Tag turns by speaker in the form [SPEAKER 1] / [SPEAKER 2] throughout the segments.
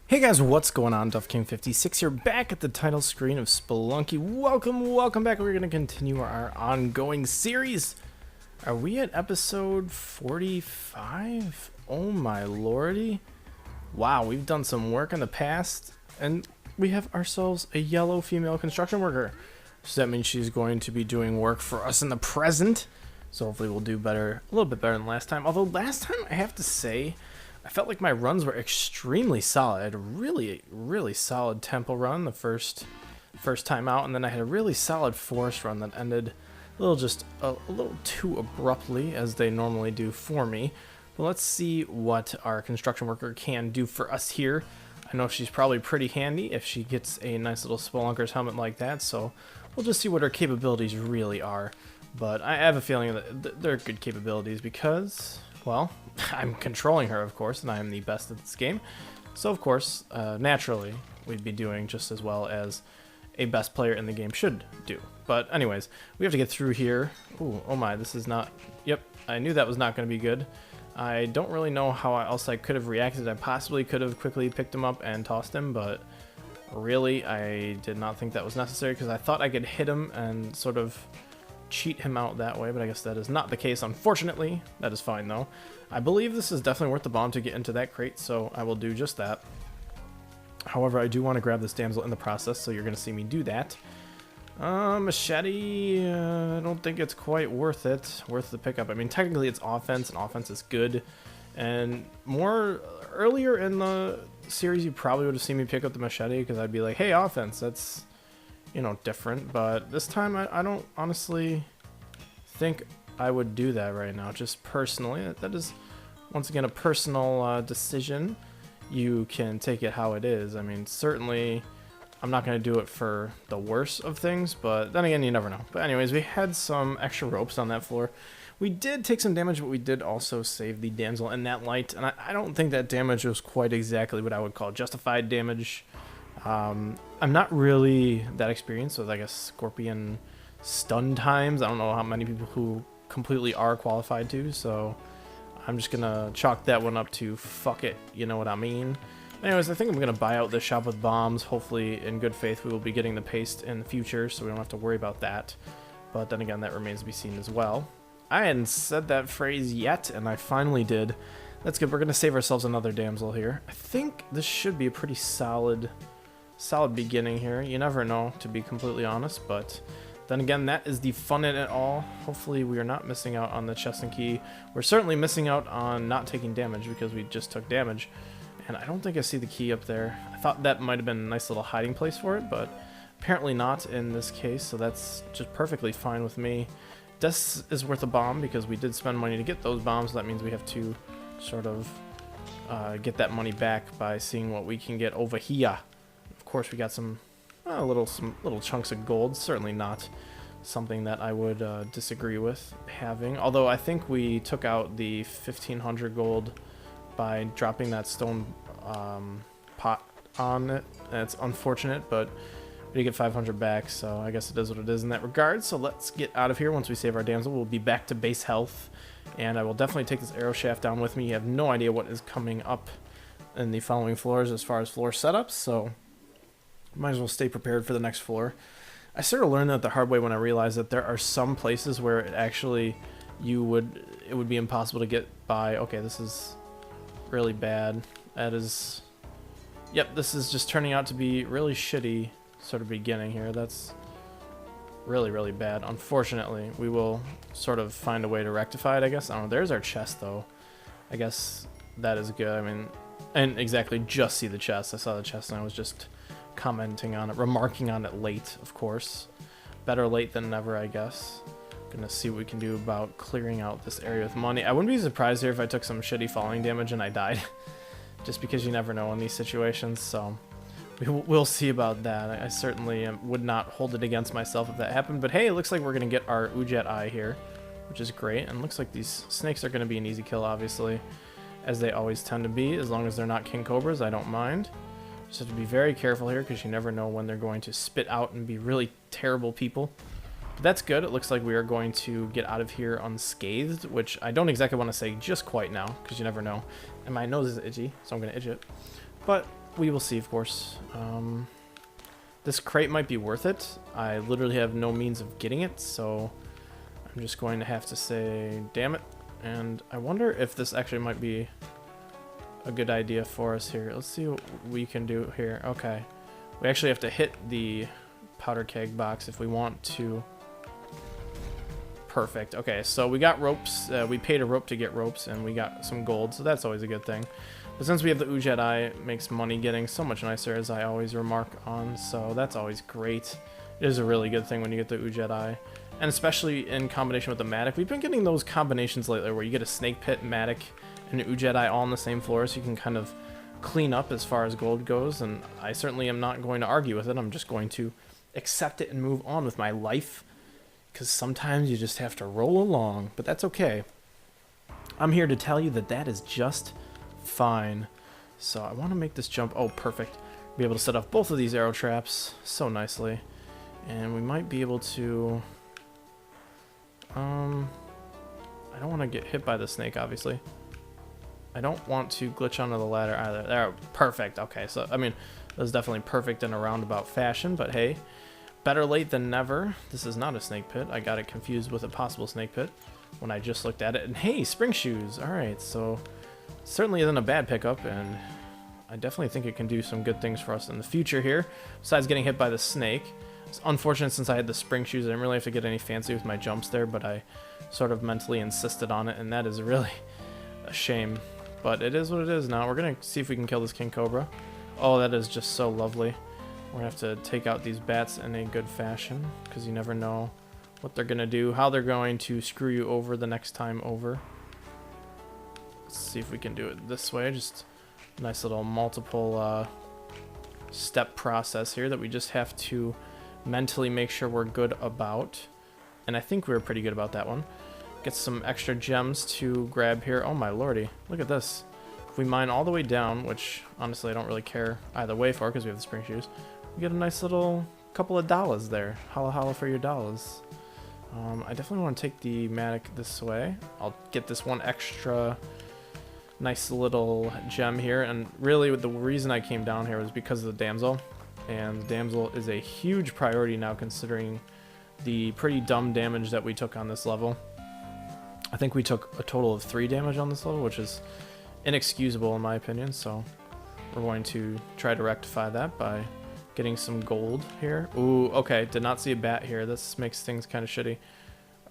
[SPEAKER 1] Hey guys, what's going on? duffking56 here, back at the title screen of Spelunky. Welcome back. We're going to continue our ongoing series. Are we at episode 45? Oh my lordy. Wow, we've done some work in the past, and we have ourselves a yellow female construction worker. So that means she's going to be doing work for us in the present. So hopefully we'll do better, a little bit better than last time. Although last time, I have to say, I felt like my runs were extremely solid. I had a really solid tempo run the first time out, and then I had a really solid forest run that ended a little too abruptly, as they normally do for me. But let's see what our construction worker can do for us here. I know she's probably pretty handy if she gets a nice little Spelunker's helmet like that, so we'll just see what her capabilities really are. But I have a feeling that they're good capabilities because, well, I'm controlling her, of course, and I am the best at this game. So, of course, naturally, we'd be doing just as well as a best player in the game should do. But anyways, we have to get through here. Ooh, oh my, this is not... Yep, I knew that was not going to be good. I don't really know how else I could have reacted. I possibly could have quickly picked him up and tossed him, but really, I did not think that was necessary because I thought I could hit him and sort of cheat him out that way, but I guess that is not the case, unfortunately. That is fine, though. I believe this is definitely worth the bomb to get into that crate, so I will do just that. However, I do want to grab this damsel in the process, so you're going to see me do that. Machete, I don't think it's quite worth the pickup. I mean, technically it's offense, and offense is good. And more earlier in the series, you probably would have seen me pick up the machete, because I'd be like, hey, offense, that's, you know, different. But this time, I don't honestly think I would do that right now, just personally. That is, once again, a personal decision. You can take it how it is. I mean, certainly, I'm not going to do it for the worst of things, but then again, you never know. But anyways, we had some extra ropes on that floor. We did take some damage, but we did also save the damsel in that light, and I don't think that damage was quite exactly what I would call justified damage. I'm not really that experienced with, I guess, scorpion stun times. I don't know how many people who completely are qualified to, so I'm just gonna chalk that one up to fuck it, you know what I mean. Anyways, I think I'm gonna buy out this shop with bombs. Hopefully, in good faith, we will be getting the paste in the future, so we don't have to worry about that. But then again, that remains to be seen as well. I hadn't said that phrase yet, and I finally did. That's good. We're gonna save ourselves another damsel here. I think this should be a pretty solid beginning here. You never know, to be completely honest, but then again, that is the fun in it all. Hopefully we are not missing out on the chest and key. We're certainly missing out on not taking damage because we just took damage, and I don't think I see the key up there. I thought that might have been a nice little hiding place for it, but apparently not in this case, so that's just perfectly fine with me. This is worth a bomb because we did spend money to get those bombs, so that means we have to sort of get that money back by seeing what we can get over here. Of course, we got some little chunks of gold. Certainly not something that I would disagree with having. Although I think we took out the 1,500 gold by dropping that stone pot on it. And it's unfortunate, but we get 500 back, so I guess it is what it is in that regard. So let's get out of here. Once we save our damsel, we'll be back to base health, and I will definitely take this arrow shaft down with me. You have no idea what is coming up in the following floors as far as floor setups, so might as well stay prepared for the next floor. I sort of learned that the hard way when I realized that there are some places where it actually it would be impossible to get by. Okay, this is really bad. That is, yep, this is just turning out to be really shitty sort of beginning here. That's really bad. Unfortunately, we will sort of find a way to rectify it, I guess. I don't know. There's our chest, though. I guess that is good. I mean, and exactly, just see the chest. I saw the chest and I was just commenting on it, remarking on it late, of course. Better late than never, I guess. Gonna see what we can do about clearing out this area with money. I wouldn't be surprised here if I took some shitty falling damage and I died. Just because you never know in these situations, so we'll see about that. I certainly would not hold it against myself if that happened, but hey, it looks like we're gonna get our Ujet Eye here, which is great, and looks like these snakes are gonna be an easy kill, obviously, as they always tend to be. As long as they're not king cobras, I don't mind. Just have to be very careful here because you never know when they're going to spit out and be really terrible people. But that's good. It looks like we are going to get out of here unscathed, which I don't exactly want to say just quite now because you never know. And my nose is itchy, so I'm going to itch it. But we will see, of course. This crate might be worth it. I literally have no means of getting it, so I'm just going to have to say, damn it. And I wonder if this actually might be a good idea for us here. Let's see what we can do here. Okay. We actually have to hit the powder keg box if we want to. Perfect. Okay, so we got ropes. We paid a rope to get ropes, and we got some gold, so that's always a good thing. But since we have the Jedi, it makes money getting so much nicer, as I always remark on, so that's always great. It is a really good thing when you get the Jedi, and especially in combination with the Matic. We've been getting those combinations lately where you get a Snake Pit, Matic, and Jedi all on the same floor, so you can kind of clean up as far as gold goes, and I certainly am not going to argue with it. I'm just going to accept it and move on with my life, because sometimes you just have to roll along, but that's okay. I'm here to tell you that that is just fine. So I want to make this jump. Oh, perfect. Be able to set off both of these arrow traps so nicely, and we might be able to I don't want to get hit by the snake, obviously. I don't want to glitch onto the ladder either. There, perfect. Okay, so I mean, that was definitely perfect in a roundabout fashion, but hey, better late than never. This is not a snake pit. I got it confused with a possible snake pit when I just looked at it. And hey, spring shoes. All right, so certainly isn't a bad pickup, and I definitely think it can do some good things for us in the future here, besides getting hit by the snake. It's unfortunate since I had the spring shoes. I didn't really have to get any fancy with my jumps there, but I sort of mentally insisted on it, and that is really a shame. But it is what it is now. We're going to see if we can kill this King Cobra. Oh, that is just so lovely. We're going to have to take out these bats in a good fashion, because you never know what they're going to do, how they're going to screw you over the next time over. Let's see if we can do it this way. Just a nice little multiple step process here that we just have to mentally make sure we're good about. And I think we were pretty good about that one. Get some extra gems to grab here. Oh my lordy, look at this. If we mine all the way down, which honestly I don't really care either way for because we have the spring shoes, we get a nice little couple of dollars there. Holla holla for your dollars. I definitely want to take the Matic this way. I'll get this one extra nice little gem here, and really the reason I came down here was because of the damsel, and the damsel is a huge priority now considering the pretty dumb damage that we took on this level. I think we took a total of 3 damage on this level, which is inexcusable in my opinion, so we're going to try to rectify that by getting some gold here. Ooh, okay, did not see a bat here. This makes things kind of shitty.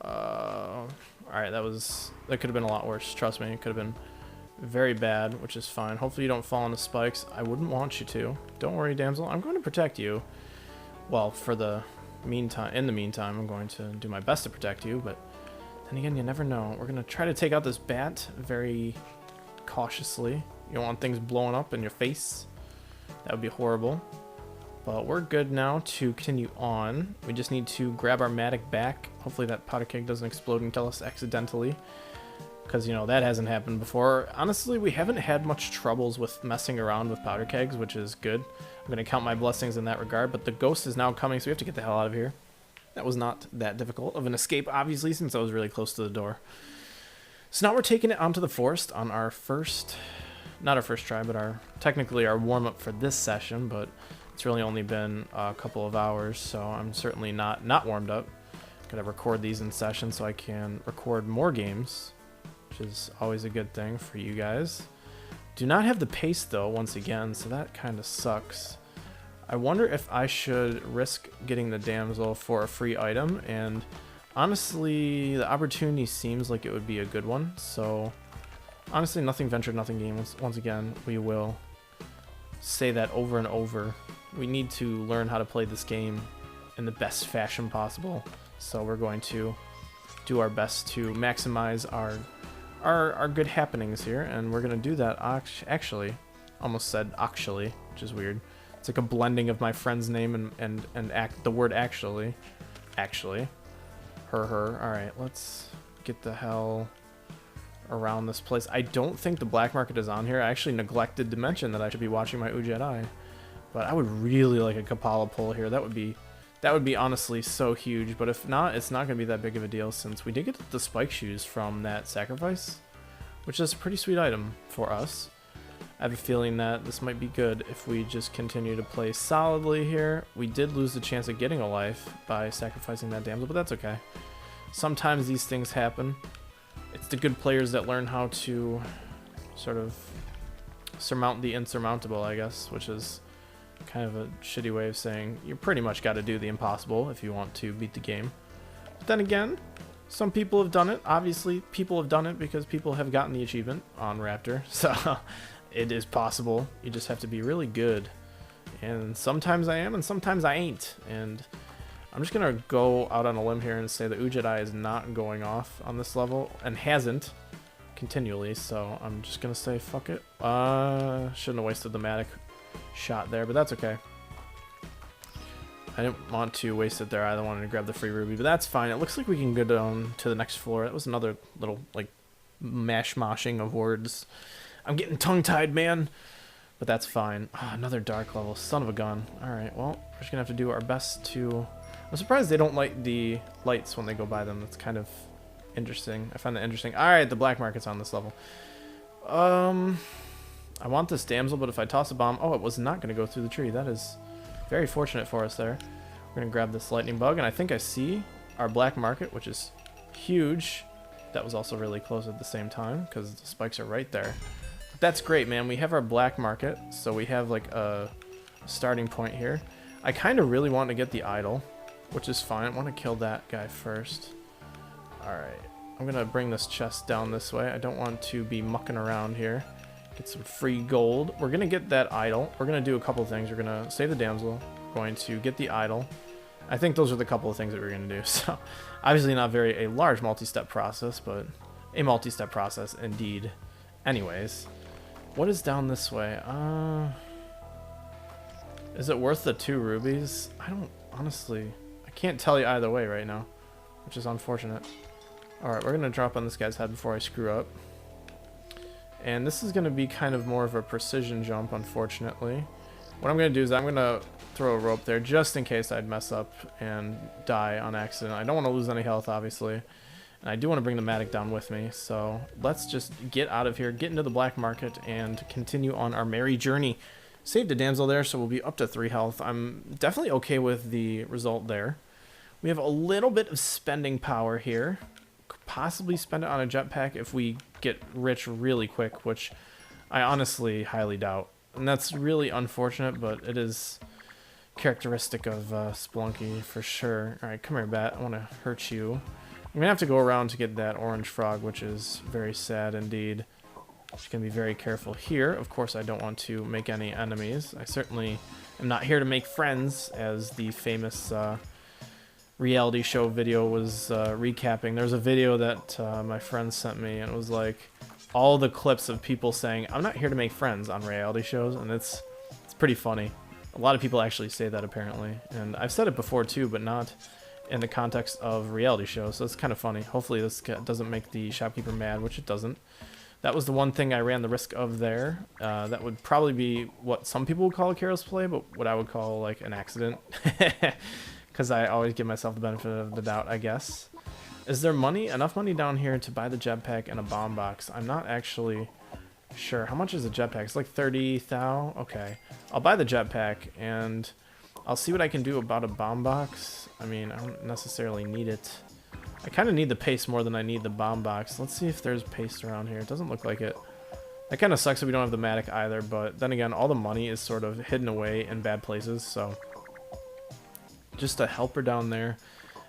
[SPEAKER 1] Alright, that could have been a lot worse, trust me. It could have been very bad, which is fine. Hopefully you don't fall into spikes. I wouldn't want you to. Don't worry, damsel. I'm going to protect you. Well, for the meantime, in the meantime, I'm going to do my best to protect you, but then again, you never know. We're going to try to take out this bat very cautiously. You don't want things blowing up in your face. That would be horrible. But we're good now to continue on. We just need to grab our Matic back. Hopefully that powder keg doesn't explode and kill us accidentally, because, you know, that hasn't happened before. Honestly, we haven't had much troubles with messing around with powder kegs, which is good. I'm going to count my blessings in that regard, but the ghost is now coming, so we have to get the hell out of here. That was not that difficult of an escape, obviously, since I was really close to the door. So now we're taking it onto the forest on our first, not our first try, but technically our warm-up for this session, but it's really only been a couple of hours, so I'm certainly not warmed up. Gotta record these in session so I can record more games, which is always a good thing for you guys. Do not have the pace though, once again, so that kind of sucks. I wonder if I should risk getting the damsel for a free item, and honestly, the opportunity seems like it would be a good one, so honestly, nothing ventured, nothing gained. Once again, we will say that over and over. We need to learn how to play this game in the best fashion possible, so we're going to do our best to maximize our good happenings here, and we're going to do that actually. Almost said actually, which is weird. It's like a blending of my friend's name and the word actually. Actually. Her. Alright, let's get the hell around this place. I don't think the black market is on here. I actually neglected to mention that I should be watching my Jedi. But I would really like a Kapala pull here. That would be honestly so huge. But if not, it's not going to be that big of a deal, since we did get the spike shoes from that sacrifice, which is a pretty sweet item for us. I have a feeling that this might be good if we just continue to play solidly here. We did lose the chance of getting a life by sacrificing that damsel, but that's okay. Sometimes these things happen. It's the good players that learn how to sort of surmount the insurmountable, I guess, which is kind of a shitty way of saying you pretty much got to do the impossible if you want to beat the game. But then again, some people have done it. Obviously, people have done it because people have gotten the achievement on Raptor. So it is possible. You just have to be really good. And sometimes I am and sometimes I ain't. And I'm just going to go out on a limb here and say that Ujedi is not going off on this level and hasn't continually. So I'm just going to say fuck it. Shouldn't have wasted the Matic shot there, but that's okay. I didn't want to waste it there. I wanted to grab the free ruby, but that's fine. It looks like we can go down to the next floor. That was another little, like, moshing of words. I'm getting tongue-tied, man. But that's fine. Oh, another dark level. Son of a gun. Alright, well, we're just going to have to do our best to... I'm surprised they don't light the lights when they go by them. That's kind of interesting. I find that interesting. Alright, the black market's on this level. I want this damsel, but if I toss a bomb... Oh, it was not going to go through the tree. That is... very fortunate for us there. We're going to grab this lightning bug, and I think I see our black market, which is huge. That was also really close at the same time, because the spikes are right there. But that's great, man. We have our black market, so we have like a starting point here. I kind of really want to get the idol, which is fine. I want to kill that guy first. Alright. I'm going to bring this chest down this way. I don't want to be mucking around here. Get some free gold. We're going to get that idol. We're going to do a couple things. We're going to save the damsel. We're going to get the idol. I think those are the couple of things that we're going to do. So, obviously not a large multi-step process, but a multi-step process indeed. Anyways, what is down this way? Is it worth the 2 rubies? I don't, honestly, I can't tell you either way right now, which is unfortunate. Alright, we're going to drop on this guy's head before I screw up. And this is going to be kind of more of a precision jump, unfortunately. What I'm going to do is I'm going to throw a rope there just in case I'd mess up and die on accident. I don't want to lose any health, obviously. And I do want to bring the Matic down with me. So let's just get out of here, get into the black market, and continue on our merry journey. Saved a damsel there, so we'll be up to 3 health. I'm definitely okay with the result there. We have a little bit of spending power here. Could possibly spend it on a jetpack if we get rich really quick, which I honestly highly doubt. And that's really unfortunate, but it is characteristic of Spelunky for sure. Alright, come here, bat. I want to hurt you. I'm going to have to go around to get that orange frog, which is very sad indeed. Just going to be very careful here. Of course, I don't want to make any enemies. I certainly am not here to make friends, as the famous reality show video was recapping. There's a video that my friend sent me, and it was like all the clips of people saying, I'm not here to make friends on reality shows, and it's pretty funny. A lot of people actually say that, apparently, and I've said it before too, but not in the context of reality shows, so it's kind of funny. Hopefully this doesn't make the shopkeeper mad, which it doesn't. That was the one thing I ran the risk of there. That would probably be what some people would call a careless play, but what I would call like an accident. Because I always give myself the benefit of the doubt, I guess. Is there money? Enough money down here to buy the jetpack and a bomb box? I'm not actually sure. How much is a jetpack? It's like 30 thou. Okay. I'll buy the jetpack and I'll see what I can do about a bomb box. I mean, I don't necessarily need it. I kind of need the paste more than I need the bomb box. Let's see if there's paste around here. It doesn't look like it. That kind of sucks that we don't have the Matic either, but then again, all the money is sort of hidden away in bad places, so just a helper down there.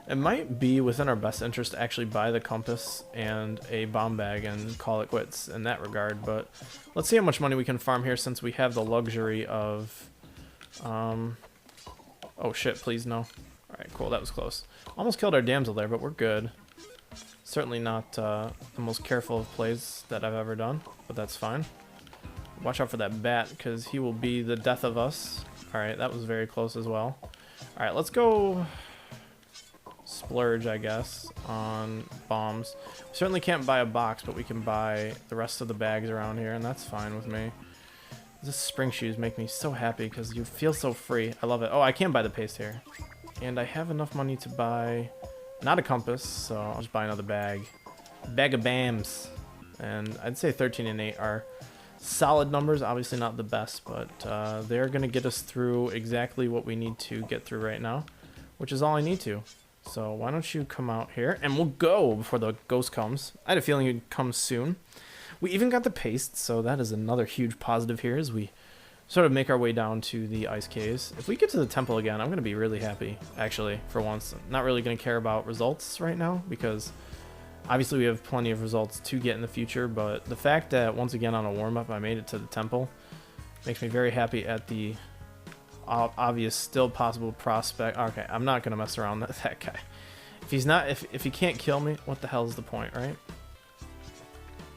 [SPEAKER 1] It might be within our best interest to actually buy the compass and a bomb bag and call it quits in that regard, but let's see how much money we can farm here since we have the luxury of... oh shit, please no. Alright, cool, that was close. Almost killed our damsel there, but we're good. Certainly not the most careful of plays that I've ever done, but that's fine. Watch out for that bat, because he will be the death of us. Alright, that was very close as well. Alright, let's go splurge, I guess, on bombs. We certainly can't buy a box, but we can buy the rest of the bags around here, and that's fine with me. This spring shoes make me so happy because you feel so free. I love it. Oh, I can buy the paste here. And I have enough money to buy, not a compass, so I'll just buy another bag. Bag of BAMs. And I'd say 13 and 8 are solid numbers. Obviously not the best, but they're going to get us through exactly what we need to get through right now, which is all I need to. So why don't you come out here, and we'll go before the ghost comes. I had a feeling he'd come soon. We even got the paste, so that is another huge positive here as we sort of make our way down to the ice caves. If we get to the temple again, I'm going to be really happy, actually, for once. I'm not really going to care about results right now, because obviously we have plenty of results to get in the future, but the fact that, once again, on a warm-up, I made it to the temple makes me very happy at the obvious still possible prospect. Okay, I'm not going to mess around with that guy. If he's not, if he can't kill me, what the hell is the point, right?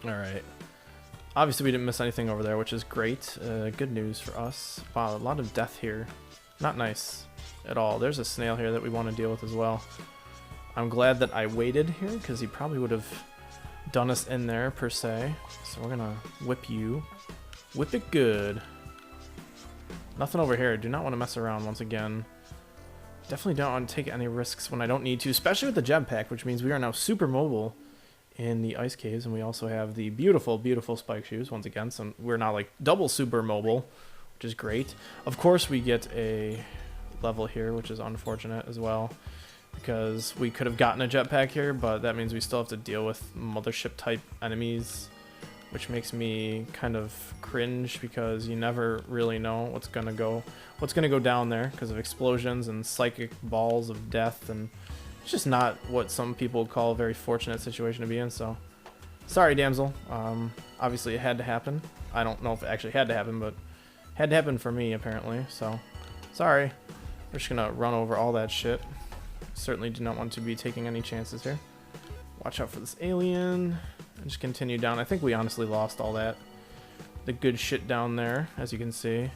[SPEAKER 1] Alright. Obviously, we didn't miss anything over there, which is great. Good news for us. Wow, a lot of death here. Not nice at all. There's a snail here that we want to deal with as well. I'm glad that I waited here, because he probably would have done us in there, per se. So we're going to whip you. Whip it good. Nothing over here. Do not want to mess around once again. Definitely don't want to take any risks when I don't need to, especially with the jetpack, which means we are now super mobile in the ice caves, and we also have the beautiful, beautiful spike shoes once again, so we're now like double super mobile, which is great. Of course, we get a level here, which is unfortunate as well, because we could have gotten a jetpack here, but that means we still have to deal with mothership type enemies, which makes me kind of cringe, because you never really know what's gonna go down there because of explosions and psychic balls of death, and it's just not what some people call a very fortunate situation to be in. So sorry, damsel. Obviously it had to happen. I don't know if it actually had to happen, but it had to happen for me apparently, so sorry. We're just gonna run over all that shit. Certainly do not want to be taking any chances here. Watch out for this alien. And just continue down. I think we honestly lost all that. The good shit down there, as you can see.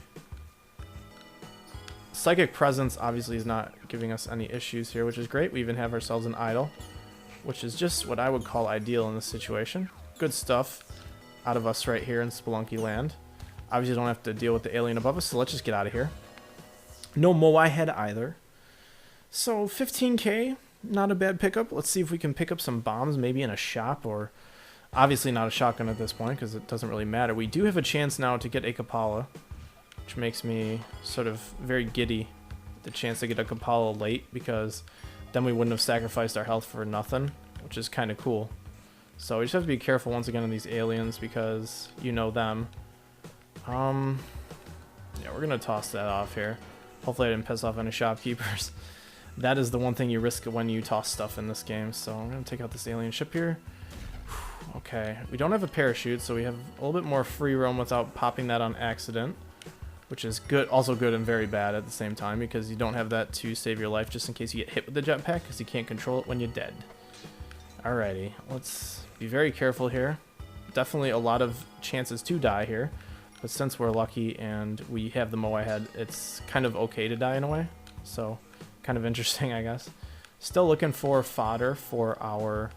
[SPEAKER 1] Psychic presence obviously is not giving us any issues here, which is great. We even have ourselves an idol, which is just what I would call ideal in this situation. Good stuff out of us right here in Spelunky land. Obviously don't have to deal with the alien above us, so let's just get out of here. No Moai head either. So 15k, not a bad pickup. Let's see if we can pick up some bombs, maybe in a shop, or obviously not a shotgun at this point because it doesn't really matter. We do have a chance now to get a Kapala, which makes me sort of very giddy. The chance to get a Kapala late, because then we wouldn't have sacrificed our health for nothing, which is kind of cool. So we just have to be careful once again of these aliens, because you know them. Yeah, we're gonna toss that off here. Hopefully I didn't piss off any shopkeepers. That is the one thing you risk when you toss stuff in this game. So I'm gonna take out this alien ship here. Okay, we don't have a parachute, so we have a little bit more free roam without popping that on accident, which is good, also good and very bad at the same time, because you don't have that to save your life just in case you get hit with the jetpack, because you can't control it when you're dead. Alrighty, let's be very careful here. Definitely a lot of chances to die here, but since we're lucky and we have the Moai head, it's kind of okay to die in a way, so kind of interesting, I guess. Still looking for fodder for our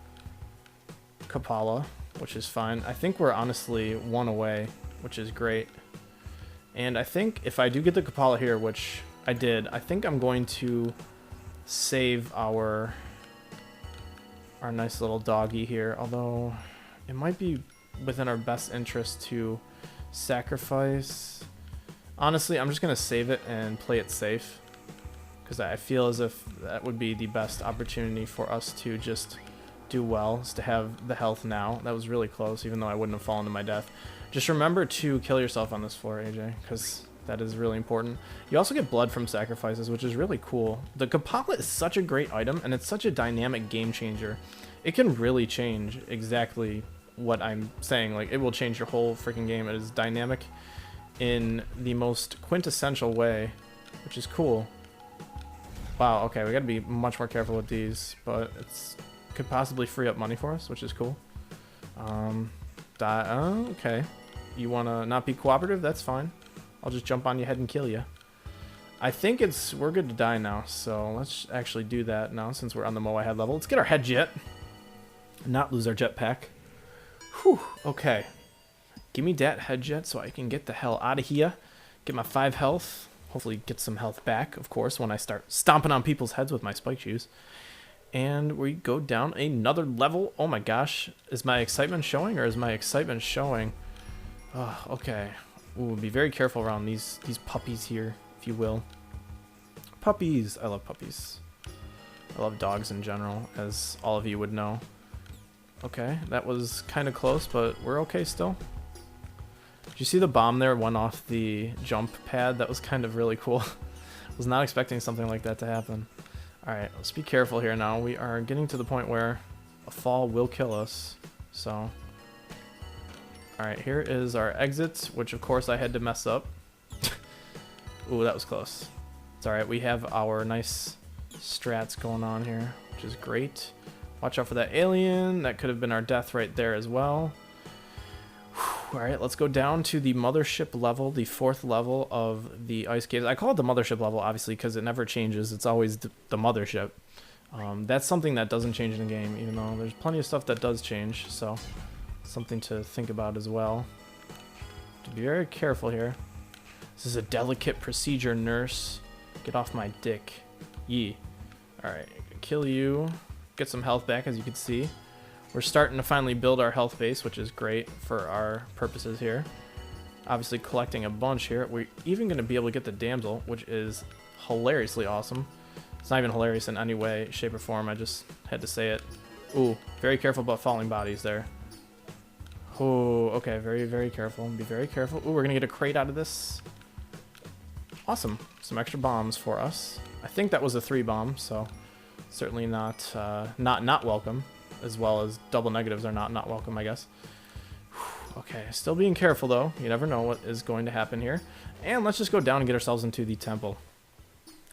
[SPEAKER 1] Kapala, which is fine. I think we're honestly one away, which is great. And I think if I do get the Kapala here, which I did, I think I'm going to save our nice little doggy here, although it might be within our best interest to sacrifice. Honestly, I'm just going to save it and play it safe, because I feel as if that would be the best opportunity for us to just do well, is to have the health now. That was really close, even though I wouldn't have fallen to my death. Just remember to kill yourself on this floor, AJ, because that is really important. You also get blood from sacrifices, which is really cool. The Kapala is such a great item, and it's such a dynamic game changer. It can really change exactly what I'm saying. Like, it will change your whole freaking game. It is dynamic in the most quintessential way, which is cool. Wow, okay, we gotta be much more careful with these, but it's could possibly free up money for us, which is cool. Okay. You want to not be cooperative? That's fine. I'll just jump on your head and kill you. I think we're good to die now, so let's actually do that now since we're on the Moai head level. Let's get our head jet and not lose our jetpack. Whew, okay. Give me that head jet so I can get the hell out of here. Get my 5 health. Hopefully get some health back, of course, when I start stomping on people's heads with my spike shoes. And we go down another level. Oh my gosh. Is my excitement showing, or is my excitement showing Okay. Ooh, be very careful around these puppies here, if you will. Puppies! I love puppies. I love dogs in general, as all of you would know. Okay, that was kind of close, but we're okay still. Did you see the bomb there went off the jump pad? That was kind of really cool. Was not expecting something like that to happen. Alright, let's be careful here now. We are getting to the point where a fall will kill us. So, alright, here is our exit, which of course I had to mess up. Ooh, that was close. It's alright, we have our nice strats going on here, which is great. Watch out for that alien. That could have been our death right there as well. Alright, let's go down to the mothership level, the 4th level of the ice caves. I call it the mothership level, obviously, because it never changes. It's always the mothership. That's something that doesn't change in the game, even though there's plenty of stuff that does change, so something to think about as well. To be very careful here. This is a delicate procedure, nurse. Get off my dick. Yee. Alright, kill you. Get some health back, as you can see. We're starting to finally build our health base, which is great for our purposes here. Obviously collecting a bunch here. We're even going to be able to get the damsel, which is hilariously awesome. It's not even hilarious in any way, shape, or form. I just had to say it. Ooh, very careful about falling bodies there. Ooh, okay, very, very careful. Be very careful. Ooh, we're going to get a crate out of this. Awesome. Some extra bombs for us. I think that was a 3 bomb, so certainly not welcome. As well as double negatives are not welcome, I guess. Okay, still being careful though. You never know what is going to happen here. And let's just go down and get ourselves into the temple.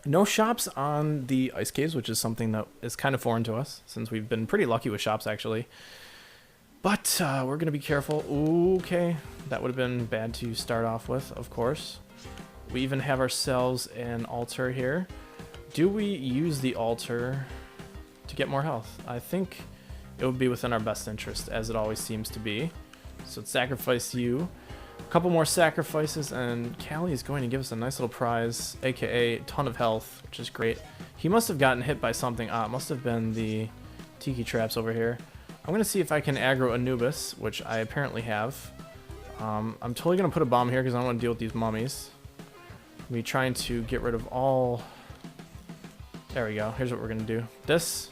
[SPEAKER 1] No shops on the ice caves, which is something that is kind of foreign to us, since we've been pretty lucky with shops actually. But we're gonna be careful. Ooh, okay, that would have been bad to start off with, of course. We even have ourselves an altar here. Do we use the altar to get more health? I think it would be within our best interest, as it always seems to be. So let's sacrifice you. A couple more sacrifices, and Callie is going to give us a nice little prize, aka ton of health, which is great. He must have gotten hit by something. It must have been the tiki traps over here. I'm going to see if I can aggro Anubis, which I apparently have. I'm totally going to put a bomb here because I don't want to deal with these mummies. I'm going to be trying to get rid of all... There we go. Here's what we're going to do. This...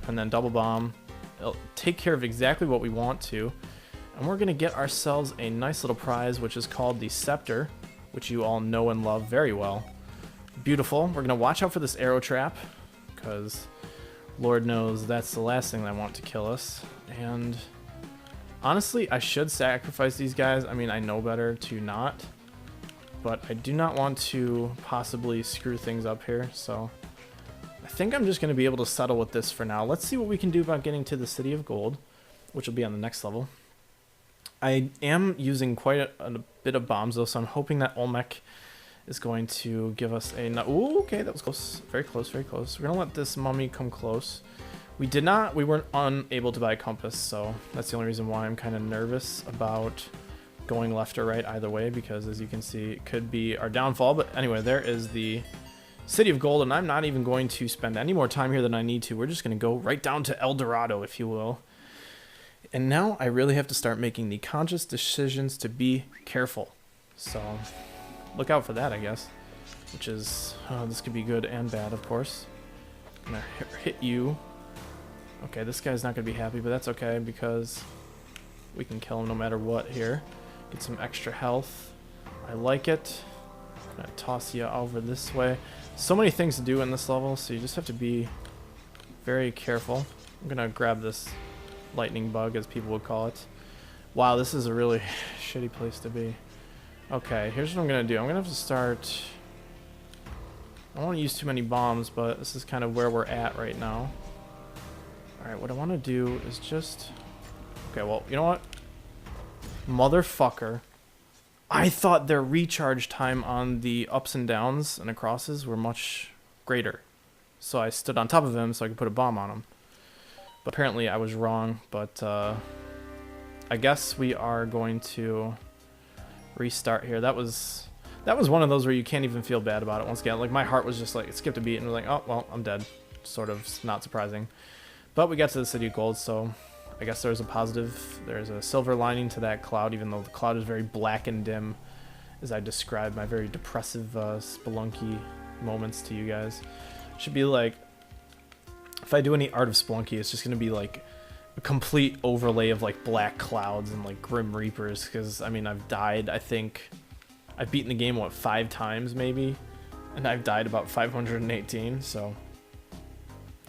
[SPEAKER 1] and then double bomb. It'll take care of exactly what we want to, and we're gonna get ourselves a nice little prize, which is called the scepter, which you all know and love very well. Beautiful. We're gonna watch out for this arrow trap, because Lord knows that's the last thing I want to kill us. And honestly, I should sacrifice these guys. I mean, I know better to not, but I do not want to possibly screw things up here, so I think I'm just going to be able to settle with this for now. Let's see what we can do about getting to the City of Gold, which will be on the next level. I am using quite a bit of bombs, though, so I'm hoping that Olmec is going to give us a... Ooh, okay, that was close. Very close, very close. We're going to let this mummy come close. We weren't unable to buy a compass, so that's the only reason why I'm kind of nervous about going left or right either way, because as you can see, it could be our downfall. But anyway, there is the City of Gold, and I'm not even going to spend any more time here than I need to. We're just going to go right down to El Dorado, if you will. And now I really have to start making the conscious decisions to be careful. So look out for that, I guess. Which is, this could be good and bad, of course. I'm going to hit you. Okay, this guy's not going to be happy, but that's okay because we can kill him no matter what here. Get some extra health. I like it. I'm going to toss you over this way. So many things to do in this level, so you just have to be very careful. I'm gonna grab this lightning bug, as people would call it. Wow, this is a really shitty place to be. Okay, here's what I'm gonna do. I'm gonna have to start... I don't want to use too many bombs, but this is kind of where we're at right now. Alright, what I want to do is just... Okay, well, you know what? Motherfucker. I thought their recharge time on the ups and downs and acrosses were much greater. So I stood on top of him so I could put a bomb on him. But apparently I was wrong, but I guess we are going to restart here. That was one of those where you can't even feel bad about it once again. Like, my heart was just like, it skipped a beat and was like, oh, well, I'm dead. Sort of not surprising. But we got to the City of Gold, so I guess there's a positive, there's a silver lining to that cloud, even though the cloud is very black and dim, as I described my very depressive Spelunky moments to you guys. Should be like, if I do any art of Spelunky, it's just going to be like a complete overlay of like black clouds and like grim reapers, because I mean, I've died, I think, I've beaten the game, what, 5 times maybe? And I've died about 518, so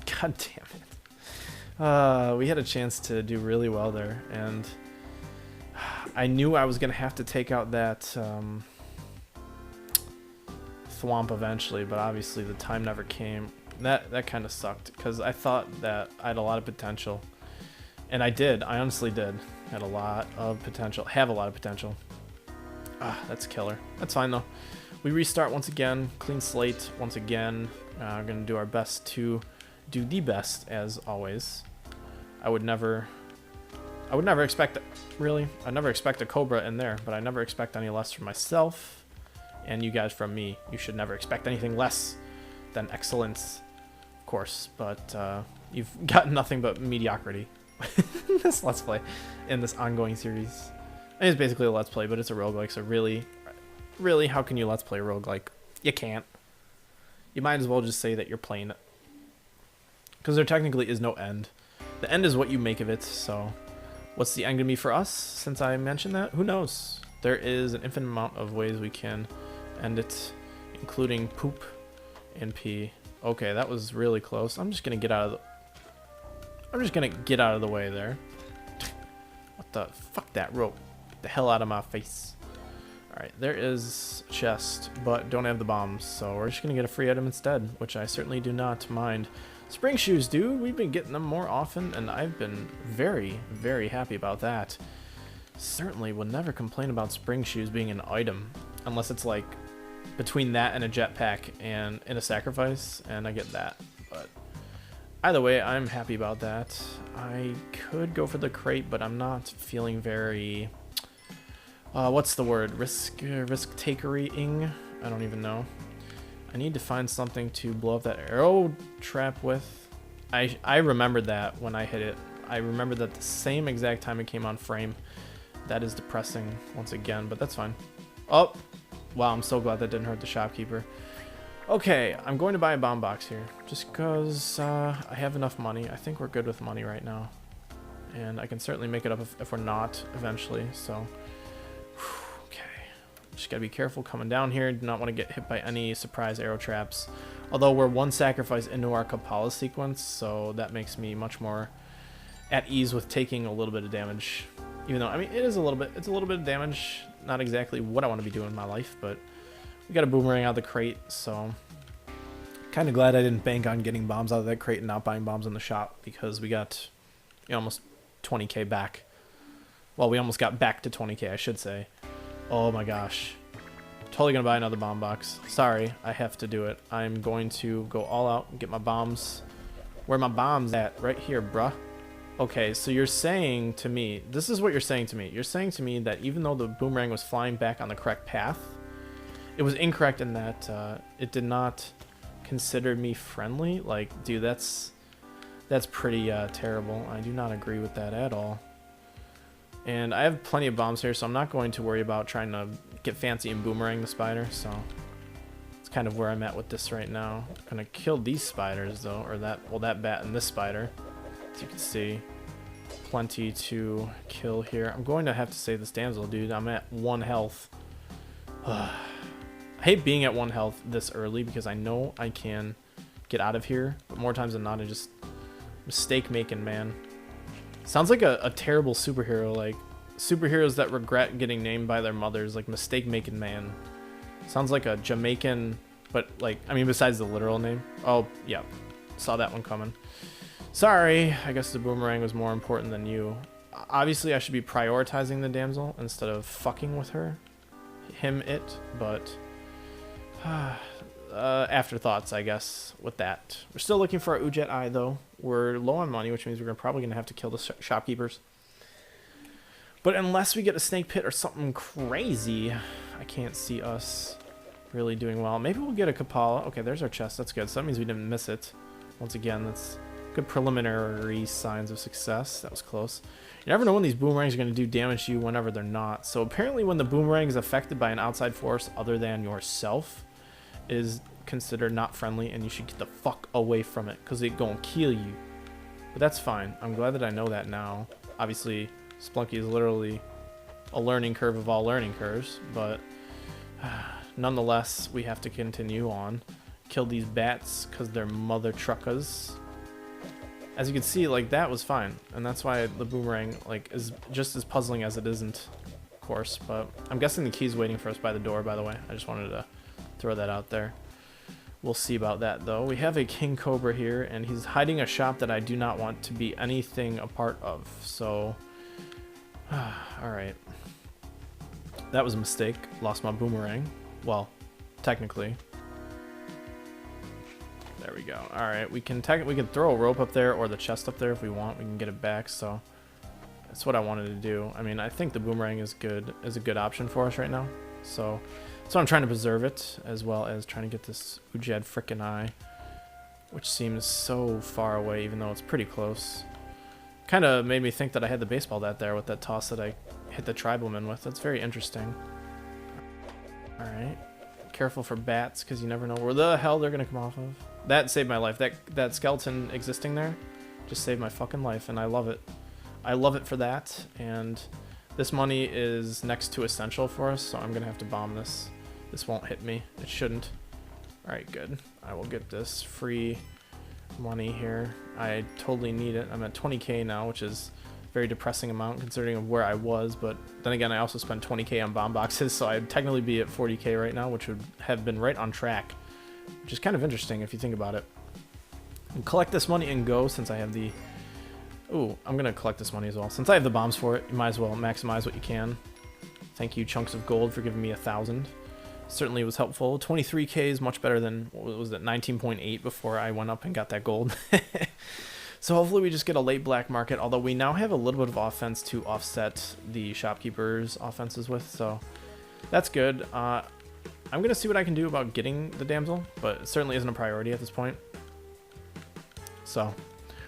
[SPEAKER 1] god damn it. We had a chance to do really well there, and I knew I was going to have to take out that thwomp eventually, but obviously the time never came. That kind of sucked, because I thought that I had a lot of potential. And I did. I honestly did. Had a lot of potential. Have a lot of potential. Ah, that's killer. That's fine, though. We restart once again. Clean slate once again. We're going to do our best to do the best, as always. I would never expect it, really. I never expect a Cobra in there, but I never expect any less from myself. And you guys from me. You should never expect anything less than excellence, of course. But you've gotten nothing but mediocrity. This Let's Play in this ongoing series. And it's basically a Let's Play, but it's a roguelike, so really, how can you Let's Play a roguelike? You can't. You might as well just say that you're playing it. Because there technically is no end. The end is what you make of it, so what's the end going to be for us, since I mentioned that? Who knows? There is an infinite amount of ways we can end it, including poop and pee. Okay, that was really close. I'm just going to get out of the way there. What the fuck, that rope? Get the hell out of my face. Alright, there is a chest, but don't have the bombs, so we're just gonna get a free item instead, which I certainly do not mind. Spring shoes, dude. We've been getting them more often, and I've been very, very happy about that. Certainly would never complain about spring shoes being an item, unless it's like between that and a jetpack and in a sacrifice, and I get that. But either way, I'm happy about that. I could go for the crate, but I'm not feeling very... what's the word? Risk-takery-ing? I don't even know. I need to find something to blow up that arrow trap with. I remembered that when I hit it. I remembered that the same exact time it came on frame. That is depressing once again, but that's fine. Oh! Wow, I'm so glad that didn't hurt the shopkeeper. Okay, I'm going to buy a bomb box here, just because I have enough money. I think we're good with money right now. And I can certainly make it up if we're not eventually, so... Okay, just gotta be careful coming down here. Do not want to get hit by any surprise arrow traps. Although we're one sacrifice into our Kapala sequence, so that makes me much more at ease with taking a little bit of damage. Even though, I mean, it's a little bit of damage. Not exactly what I want to be doing in my life, but we got a boomerang out of the crate, so kind of glad I didn't bank on getting bombs out of that crate and not buying bombs in the shop, because we got, you know, almost 20k back. Well, we almost got back to 20k, I should say. Oh my gosh. Totally gonna buy another bomb box. Sorry, I have to do it. I'm going to go all out and get my bombs. Where are my bombs at? Right here, bruh. Okay, so you're saying to me, this is what you're saying to me. You're saying to me that even though the boomerang was flying back on the correct path, it was incorrect in that it did not consider me friendly. Like, dude, that's pretty terrible. I do not agree with that at all. And I have plenty of bombs here, so I'm not going to worry about trying to get fancy and boomerang the spider. So it's kind of where I'm at with this right now. I'm gonna kill these spiders though, or that bat and this spider. As you can see, plenty to kill here. I'm going to have to save this damsel, dude. I'm at 1 health. I hate being at 1 health this early, because I know I can get out of here, but more times than not, I just mistake making, man. Sounds like a terrible superhero, like superheroes that regret getting named by their mothers, like Mistake Making Man. Sounds like a Jamaican, but like, I mean, besides the literal name. Oh, yeah, saw that one coming. Sorry, I guess the boomerang was more important than you. Obviously, I should be prioritizing the damsel instead of fucking with her. It, but... afterthoughts, I guess, with that. We're still looking for our Ujet Eye, though. We're low on money, which means we're probably going to have to kill the shopkeepers. But unless we get a snake pit or something crazy, I can't see us really doing well. Maybe we'll get a Kapala. Okay, there's our chest. That's good. So that means we didn't miss it. Once again, that's Good preliminary signs of success. That was close. You never know when these boomerangs are going to do damage to you whenever they're not. So apparently when the boomerang is affected by an outside force other than yourself, it is considered not friendly, and you should get the fuck away from it because it's going to kill you. But that's fine. I'm glad that I know that now. Obviously, Spelunky is literally a learning curve of all learning curves, but nonetheless, we have to continue on. Kill these bats because they're mother truckers. As you can see, like, that was fine, and that's why the boomerang, like, is just as puzzling as it isn't, of course. But I'm guessing the key's waiting for us by the door, by the way. I just wanted to throw that out there. We'll see about that, though. We have a king cobra here, and he's hiding a shop that I do not want to be anything a part of. So, alright. That was a mistake. Lost my boomerang. Well, technically. There we go. Alright, we can throw a rope up there or the chest up there if we want. We can get it back, so that's what I wanted to do. I mean, I think the boomerang is a good option for us right now. So I'm trying to preserve it, as well as trying to get this Ujed frickin' eye, which seems so far away, even though it's pretty close. Kind of made me think that I had the baseball bat there with that toss that I hit the tribalman with. That's very interesting. Alright. Careful for bats, because you never know where the hell they're going to come off of. That saved my life. That skeleton existing there just saved my fucking life, and I love it. I love it for that, and this money is next to essential for us, so I'm going to have to bomb this. This won't hit me. It shouldn't. Alright, good. I will get this free money here. I totally need it. I'm at 20k now, which is a very depressing amount considering of where I was, but then again, I also spent 20k on bomb boxes, so I'd technically be at 40k right now, which would have been right on track, which is kind of interesting if you think about it. And collect this money and go, since I have the... Ooh, I'm going to collect this money as well. Since I have the bombs for it, you might as well maximize what you can. Thank you, Chunks of Gold, for giving me 1,000. Certainly was helpful. 23k is much better than, what was it, 19.8 before I went up and got that gold. So hopefully we just get a late black market, although we now have a little bit of offense to offset the shopkeeper's offenses with, so that's good. I'm going to see what I can do about getting the damsel, but it certainly isn't a priority at this point. So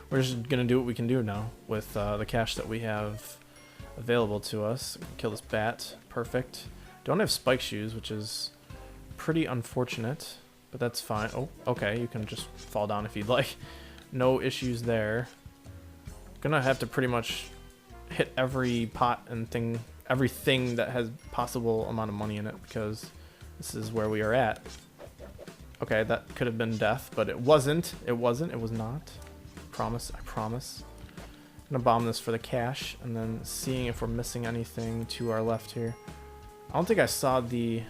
[SPEAKER 1] we're just going to do what we can do now with the cash that we have available to us. Kill this bat. Perfect. Don't have spike shoes, which is pretty unfortunate, but that's fine. Oh, okay, you can just fall down if you'd like. No issues there. Gonna have to pretty much hit every pot and thing, everything that has possible amount of money in it, because this is where we are at. Okay, that could have been death, but it wasn't. It wasn't. It was not. Promise. I promise. I'm gonna bomb this for the cash, and then seeing if we're missing anything to our left here. I don't think I saw the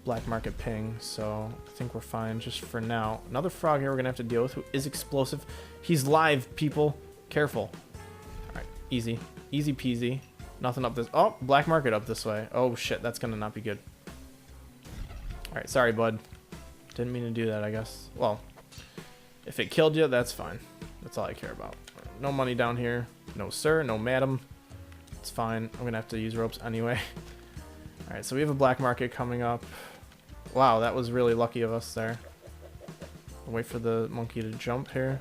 [SPEAKER 1] black market ping, so I think we're fine just for now. Another frog here we're gonna have to deal with, who is explosive. He's live, people. Careful. Alright, easy. Easy peasy. Nothing up this... Oh, black market up this way. Oh shit, that's gonna not be good. Alright, sorry bud. Didn't mean to do that, I guess. Well, if it killed you, that's fine. That's all I care about. No money down here. No sir, no madam. It's fine. I'm gonna have to use ropes anyway. Alright, so we have a black market coming up. Wow, that was really lucky of us there. I'll wait for the monkey to jump here.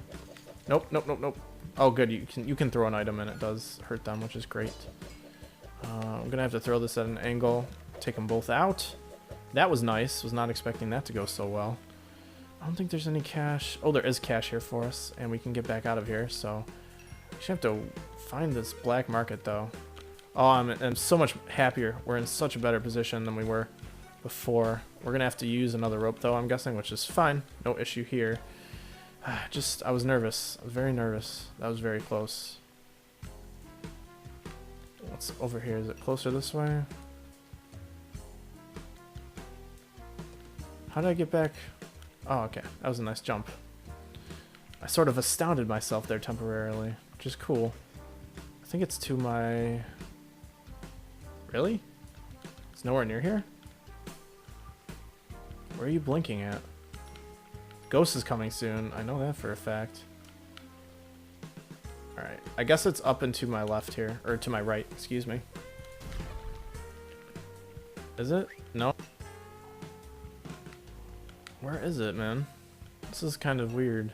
[SPEAKER 1] Nope, nope, nope, nope. Oh, good. You can throw an item and it does hurt them, which is great. I'm gonna have to throw this at an angle. Take them both out. That was nice. Was not expecting that to go so well. I don't think there's any cash. Oh, there is cash here for us, and we can get back out of here. So we should have to find this black market though. Oh, I'm so much happier. We're in such a better position than we were before. We're gonna have to use another rope though, I'm guessing, which is fine. No issue here. I was nervous. I was very nervous. That was very close. What's over here? Is it closer this way? How did I get back? Oh, okay. That was a nice jump. I sort of astounded myself there temporarily, which is cool. I think it's to my... Really? It's nowhere near here? Where are you blinking at? Ghost is coming soon. I know that for a fact. Alright. I guess it's up and to my left here. Or to my right, excuse me. Is it? No. Where is it, man? This is kind of weird.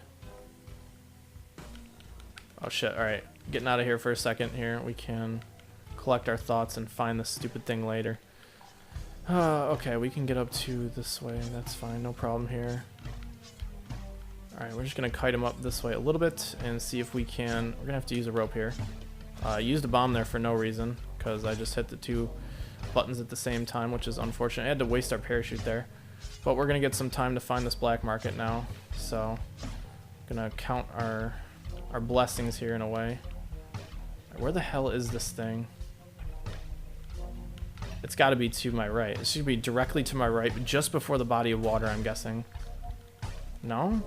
[SPEAKER 1] Oh shit, alright. Getting out of here for a second here. We can collect our thoughts and find this stupid thing later. Okay, we can get up to this way. That's fine, no problem here. Alright, we're just going to kite him up this way a little bit and see if we can... We're going to have to use a rope here. Used a bomb there for no reason, because I just hit the 2 buttons at the same time, which is unfortunate. I had to waste our parachute there. But we're going to get some time to find this black market now. So, going to count our blessings here in a way. Where the hell is this thing? It's got to be to my right. It should be directly to my right, just before the body of water, I'm guessing. No?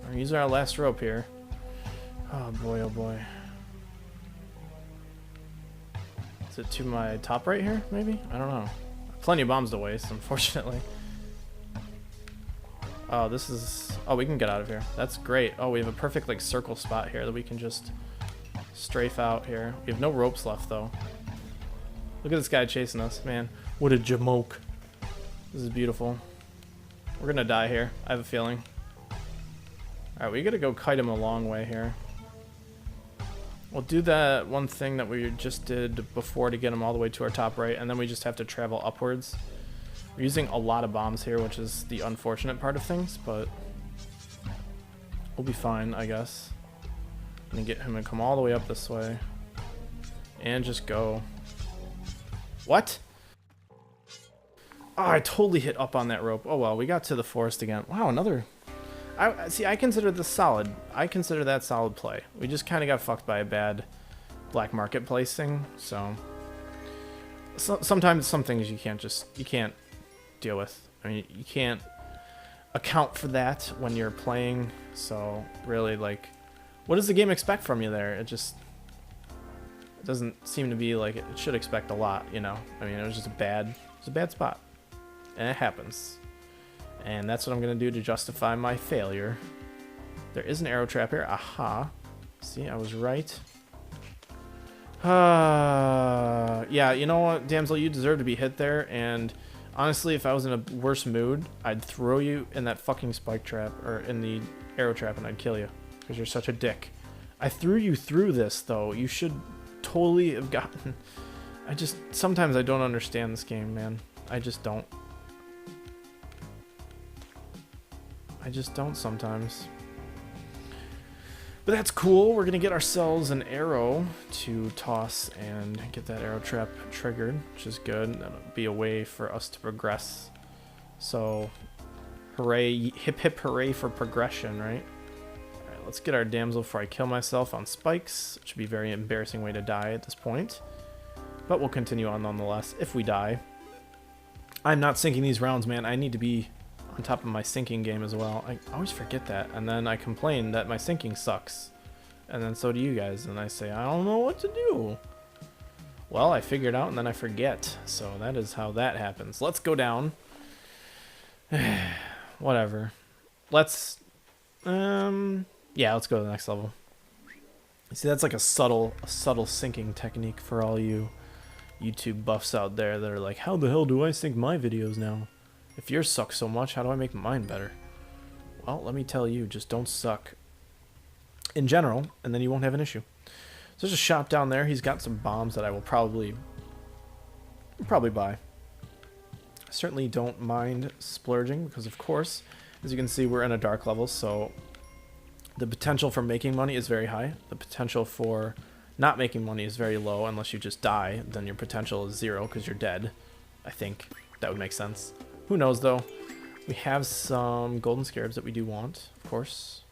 [SPEAKER 1] We're using our last rope here. Oh boy, oh boy. Is it to my top right here, maybe? I don't know. Plenty of bombs to waste, unfortunately. Oh, this is... Oh, we can get out of here. That's great. Oh, we have a perfect, like, circle spot here that we can just strafe out here. We have no ropes left, though. Look at this guy chasing us, man. What a jamoke. This is beautiful. We're gonna die here, I have a feeling. Alright, we gotta go kite him a long way here. We'll do that one thing that we just did before to get him all the way to our top right, and then we just have to travel upwards. We're using a lot of bombs here, which is the unfortunate part of things, but we'll be fine, I guess. I'm gonna get him to come all the way up this way. And just go. What? Oh, I totally hit up on that rope. Oh well, we got to the forest again. Wow, another... I consider this solid. I consider that solid play. We just kind of got fucked by a bad black market placing, so sometimes some things you can't deal with. I mean, you can't account for that when you're playing, so really, like, what does the game expect from you there? It doesn't seem to be like it should expect a lot, you know? I mean, it was just a bad spot, and it happens. And that's what I'm going to do to justify my failure. There is an arrow trap here. Aha. See, I was right. Yeah, you know what, damsel, you deserve to be hit there. And honestly, if I was in a worse mood, I'd throw you in that fucking spike trap, or in the arrow trap, and I'd kill you. Because you're such a dick. I threw you through this, though. You should totally have gotten... Sometimes I don't understand this game, man. I just don't. Sometimes. But that's cool. We're going to get ourselves an arrow to toss and get that arrow trap triggered, which is good. That'll be a way for us to progress. So, hooray, hip hip hooray for progression, right? Alright, let's get our damsel before I kill myself on spikes, which would be a very embarrassing way to die at this point. But we'll continue on nonetheless if we die. I'm not sinking these rounds, man. I need to be on top of my sinking game as well. I always forget that, and then I complain that my sinking sucks, and then so do you guys, and I say I don't know what to do. Well, I figure it out and then I forget, so that is how that happens. Let's go down. Whatever. Let's yeah, let's go to the next level. See, that's like a subtle sinking technique for all you YouTube buffs out there that are like, how the hell do I sync my videos now? If yours sucks so much, how do I make mine better? Well, let me tell you, just don't suck in general, and then you won't have an issue. So there's a shop down there. He's got some bombs that I will probably buy. I certainly don't mind splurging because, of course, as you can see, we're in a dark level, so the potential for making money is very high. The potential for not making money is very low unless you just die. Then your potential is 0 because you're dead. I think that would make sense. Who knows, though? We have some golden scarabs that we do want, of course.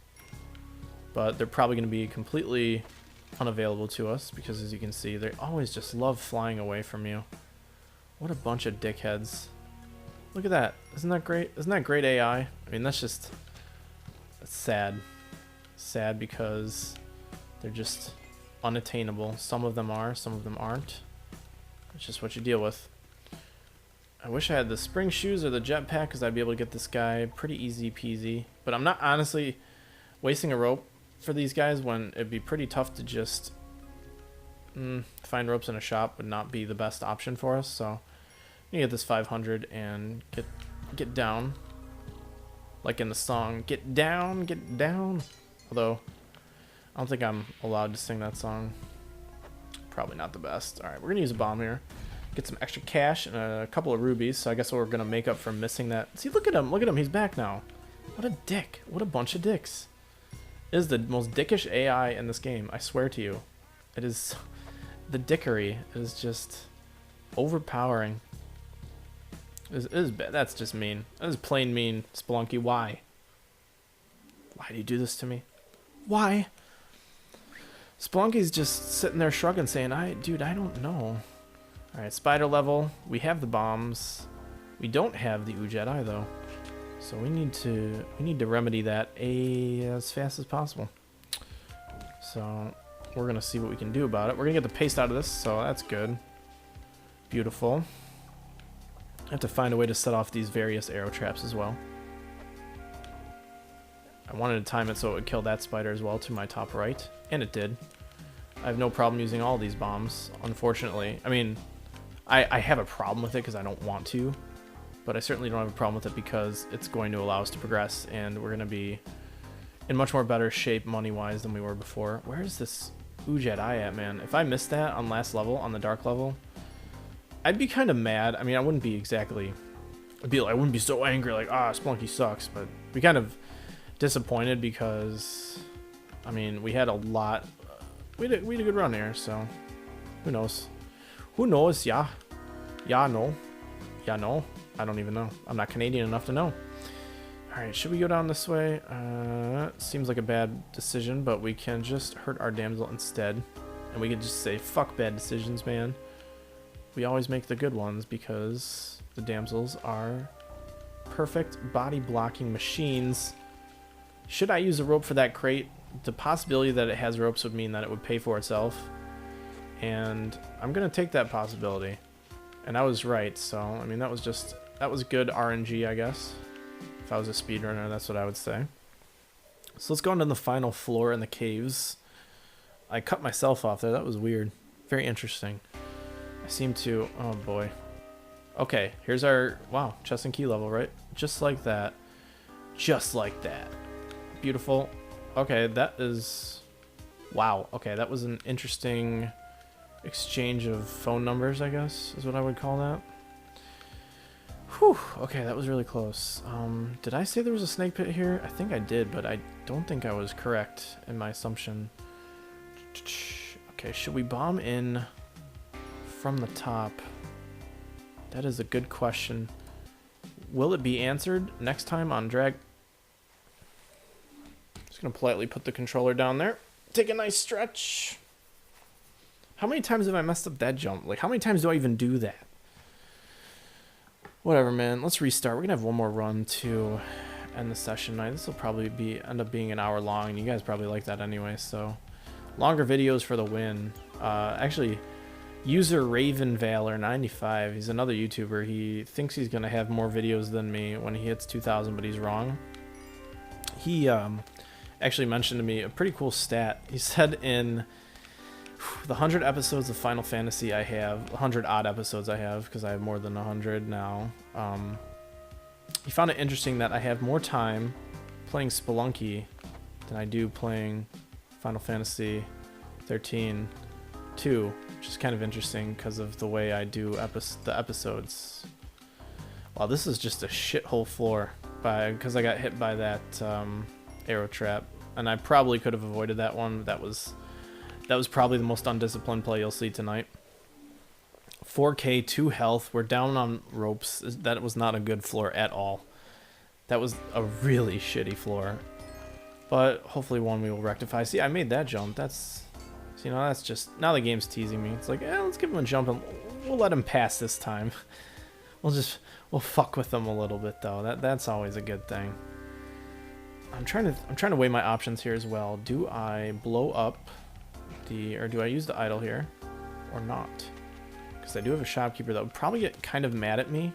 [SPEAKER 1] But they're probably going to be completely unavailable to us because, as you can see, they always just love flying away from you. What a bunch of dickheads. Look at that. Isn't that great? Isn't that great AI? I mean, that's sad. Sad because they're just unattainable. Some of them are, some of them aren't. It's just what you deal with. I wish I had the spring shoes or the jetpack because I'd be able to get this guy pretty easy peasy. But I'm not honestly wasting a rope for these guys when it'd be pretty tough to just find ropes in a shop would not be the best option for us. So I'm gonna get this 500 and get down. Like in the song, get down, get down. Although, I don't think I'm allowed to sing that song. Probably not the best. Alright, we're going to use a bomb here. Get some extra cash and a couple of rubies. So I guess we're going to make up for missing that. See, look at him. Look at him. He's back now. What a dick. What a bunch of dicks. It is the most dickish AI in this game. I swear to you. It is... The dickery is just overpowering. It is bad. That's just mean. That is plain mean, Spelunky. Why? Why do you do this to me? Why? Spelunky's just sitting there shrugging, saying, dude, I don't know. Alright, spider level. We have the bombs. We don't have the Jedi though. So we need to remedy that as fast as possible. So we're gonna see what we can do about it. We're gonna get the paste out of this, so that's good. Beautiful. I have to find a way to set off these various arrow traps as well. I wanted to time it so it would kill that spider as well to my top right, and it did. I have no problem using all these bombs, unfortunately. I mean, I have a problem with it because I don't want to, but I certainly don't have a problem with it because it's going to allow us to progress, and we're going to be in much more better shape money-wise than we were before. Where is this Jedi at, man? If I missed that on last level, on the dark level, I'd be kind of mad. I mean, I wouldn't be exactly... I wouldn't be so angry like, Spelunky sucks, but be kind of disappointed because, I mean, we had a lot... We had a good run here, so who knows? Who knows? Yeah. Yeah, no. Yeah, no. I don't even know. I'm not Canadian enough to know. Alright, should we go down this way? Seems like a bad decision, but we can just hurt our damsel instead. And we can just say, fuck bad decisions, man. We always make the good ones because the damsels are perfect body blocking machines. Should I use a rope for that crate? The possibility that it has ropes would mean that it would pay for itself. And I'm going to take that possibility. And I was right, so, I mean, that was good RNG, I guess. If I was a speedrunner, that's what I would say. So let's go on to the final floor in the caves. I cut myself off there. That was weird. Very interesting. I seem to... Oh, boy. Okay, here's our... Wow, chest and key level, right? Just like that. Just like that. Beautiful. Okay, that is... Wow. Okay, that was an interesting exchange of phone numbers, I guess, is what I would call that. Whew. Okay, that was really close. Did I say there was a snake pit here? I think I did, but I don't think I was correct in my assumption. Okay, should we bomb in from the top? That is a good question. Will it be answered next time on Drag... Just gonna politely put the controller down there. Take a nice stretch. How many times have I messed up that jump? Like, how many times do I even do that? Whatever, man. Let's restart. We're gonna have one more run to end the session tonight. This will probably end up being an hour long, and you guys probably like that anyway, so... Longer videos for the win. Actually, user Raven Valor 95, he's another YouTuber. He thinks he's gonna have more videos than me when he hits 2,000, but he's wrong. He, actually mentioned to me a pretty cool stat. He said in the 100 episodes of Final Fantasy I have, 100 odd episodes I have, because I have more than 100 now, he found it interesting that I have more time playing Spelunky than I do playing Final Fantasy 13 2, which is kind of interesting because of the way I do the episodes. Wow, this is just a shithole floor because I got hit by that arrow trap, and I probably could have avoided that one. That was probably the most undisciplined play you'll see tonight. 4k, 2 health. We're down on ropes. That was not a good floor at all. That was a really shitty floor, but hopefully one we will rectify. See, I made that jump. That's, you know, that's just, now the game's teasing me. It's like, let's give him a jump and we'll let him pass this time. We'll fuck with them a little bit though. That's always a good thing. I'm trying to weigh my options here as well. Do I blow up or do I use the idol here or not? Because I do have a shopkeeper that would probably get kind of mad at me,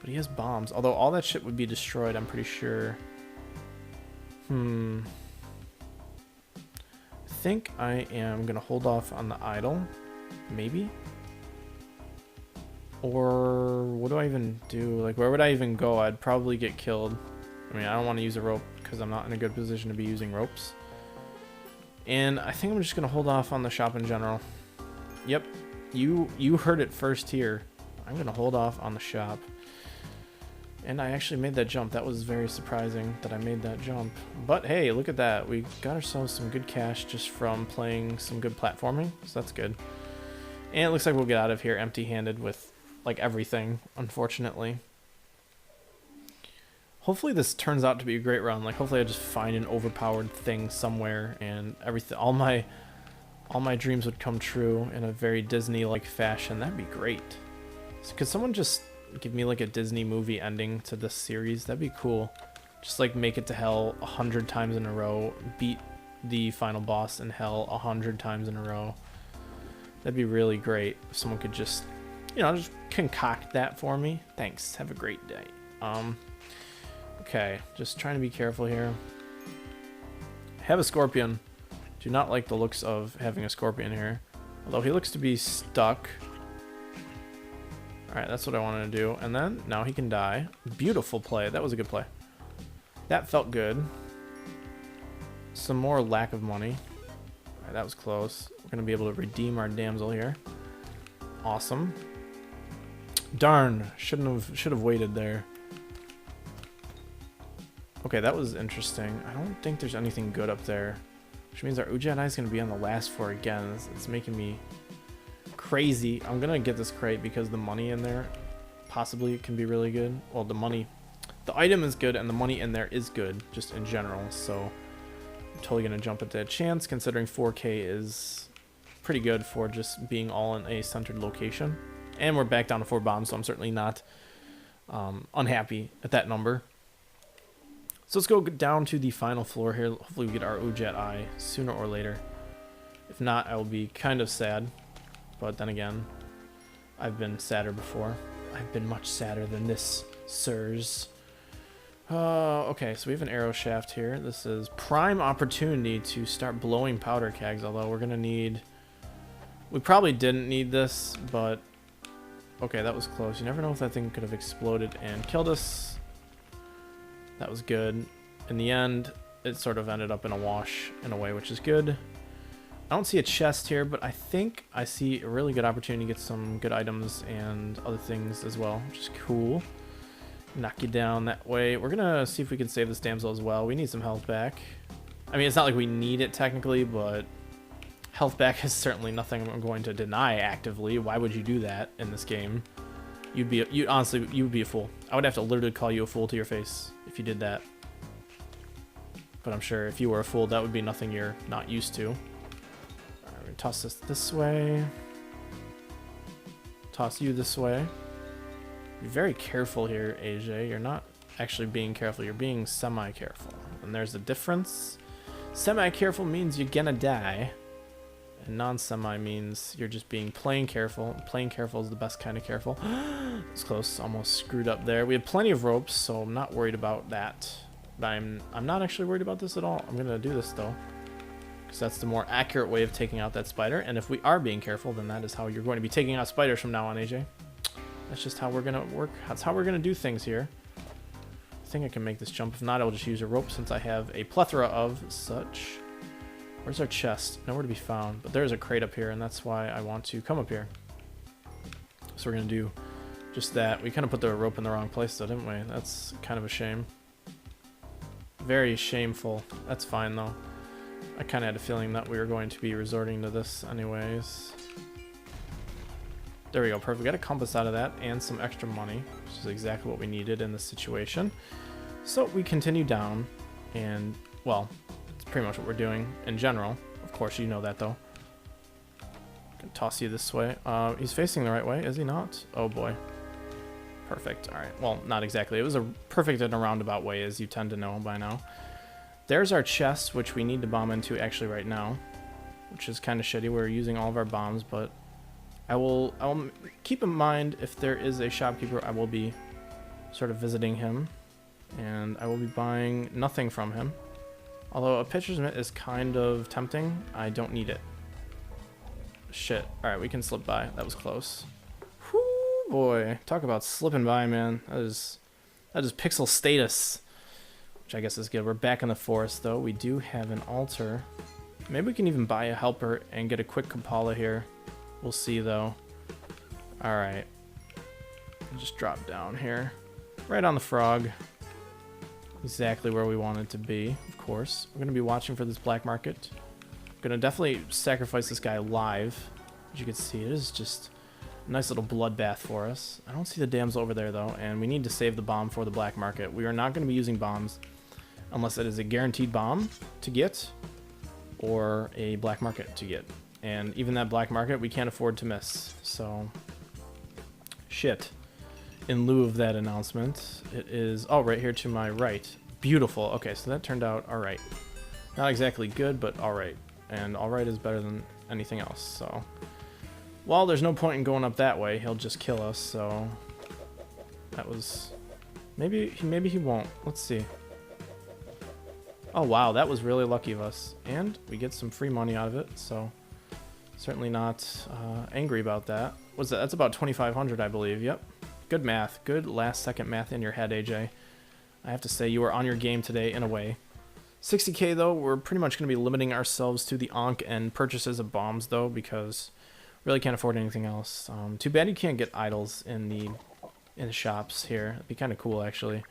[SPEAKER 1] but he has bombs. Although all that shit would be destroyed, I'm pretty sure. I think I am gonna hold off on the idol, maybe. Or what do I even do? Like, where would I even go? I'd probably get killed I mean, I don't want to use a rope because I'm not in a good position to be using ropes. And I think I'm just going to hold off on the shop in general. Yep, you heard it first here. I'm going to hold off on the shop. And I actually made that jump. That was very surprising that I made that jump. But hey, look at that. We got ourselves some good cash just from playing some good platforming. So that's good. And it looks like we'll get out of here empty-handed with like everything, unfortunately. Hopefully this turns out to be a great run. Like hopefully I just find an overpowered thing somewhere and everything, all my dreams would come true in a very Disney-like fashion. That'd be great. So could someone just give me like a Disney movie ending to this series? That'd be cool. Just like make it to hell 100 times in a row, beat the final boss in hell 100 times in a row. That'd be really great if someone could just, you know, just concoct that for me. Thanks. Have a great day. Okay, just trying to be careful here. Have a scorpion. Do not like the looks of having a scorpion here. Although he looks to be stuck. Alright, that's what I wanted to do. And then, now he can die. Beautiful play. That was a good play. That felt good. Some more lack of money. Alright, that was close. We're going to be able to redeem our damsel here. Awesome. Darn. Should have waited there. Okay, that was interesting. I don't think there's anything good up there. Which means our Ujjayi is going to be on the last floor again. It's making me crazy. I'm going to get this crate because the money in there possibly can be really good. Well, the item is good and the money in there is good just in general. So I'm totally going to jump at that chance considering 4K is pretty good for just being all in a centered location. And we're back down to 4 bombs, so I'm certainly not unhappy at that number. So let's go down to the final floor here. Hopefully we get our Ujjayi sooner or later. If not, I will be kind of sad. But then again, I've been sadder before. I've been much sadder than this, sirs. Okay, so we have an arrow shaft here. This is prime opportunity to start blowing powder kegs, although we're going to need... We probably didn't need this, but... Okay, that was close. You never know if that thing could have exploded and killed us. That was good. In the end, it sort of ended up in a wash in a way, which is good. I don't see a chest here, but I think I see a really good opportunity to get some good items and other things as well, which is cool. Knock you down that way. We're going to see if we can save this damsel as well. We need some health back. I mean, it's not like we need it technically, but health back is certainly nothing I'm going to deny actively. Why would you do that in this game? Honestly, you would be a fool. I would have to literally call you a fool to your face if you did that. But I'm sure if you were a fool, that would be nothing you're not used to. Alright, we're gonna toss this way. Toss you this way. Be very careful here, AJ. You're not actually being careful. You're being semi-careful. And there's the difference. Semi-careful means you're gonna die. And non-semi means you're just being plain careful. Plain careful is the best kind of careful. It's close. Almost screwed up there. We have plenty of ropes, so I'm not worried about that. But I'm not actually worried about this at all. I'm going to do this, though. Because that's the more accurate way of taking out that spider. And if we are being careful, then that is how you're going to be taking out spiders from now on, AJ. That's just how we're going to work. That's how we're going to do things here. I think I can make this jump. If not, I'll just use a rope since I have a plethora of such. Where's our chest? Nowhere to be found. But there's a crate up here, and that's why I want to come up here. So we're going to do just that. We kind of put the rope in the wrong place, though, didn't we? That's kind of a shame. Very shameful. That's fine, though. I kind of had a feeling that we were going to be resorting to this anyways. There we go. Perfect. We got a compass out of that and some extra money, which is exactly what we needed in this situation. So we continue down, and, well... pretty much what we're doing in general. Of course, you know that, though. Can toss you this way. He's facing the right way, is he not? Oh, boy. Perfect. All right. Well, not exactly. It was a perfect in a roundabout way, as you tend to know by now. There's our chest, which we need to bomb into actually right now, which is kind of shitty. We're using all of our bombs, but I will keep in mind if there is a shopkeeper, I will be sort of visiting him, and I will be buying nothing from him. Although a pitcher's mitt is kind of tempting, I don't need it. Shit. Alright, we can slip by. That was close. Whoo, boy. Talk about slipping by, man. That is pixel status. which I guess is good. We're back in the forest, though. We do have an altar. Maybe we can even buy a helper and get a quick Kapala here. We'll see, though. All right. Just drop down here. Right on the frog. Exactly where we want it to be, of course. We're going to be watching for this black market. Going to definitely sacrifice this guy live. As you can see, it is just a nice little bloodbath for us. I don't see the damsel over there, though, and we need to save the bomb for the black market. We are not going to be using bombs unless it is a guaranteed bomb to get or a black market to get. And even that black market, we can't afford to miss. So, shit. In lieu of that announcement, it is... Oh, right here to my right. Beautiful. Okay, so that turned out all right. Not exactly good, but all right. And all right is better than anything else, so... Well, there's no point in going up that way. He'll just kill us, so... That was... Maybe he won't. Let's see. Oh, wow, that was really lucky of us. And we get some free money out of it, so... Certainly not angry about that. What's that? That's about 2,500, I believe. Yep. Good math. Good last-second math in your head, AJ. I have to say, you were on your game today in a way. 60k, though, we're pretty much going to be limiting ourselves to the Ankh and purchases of bombs, though, because we really can't afford anything else. Too bad you can't get idols in the shops here. It'd be kind of cool, actually.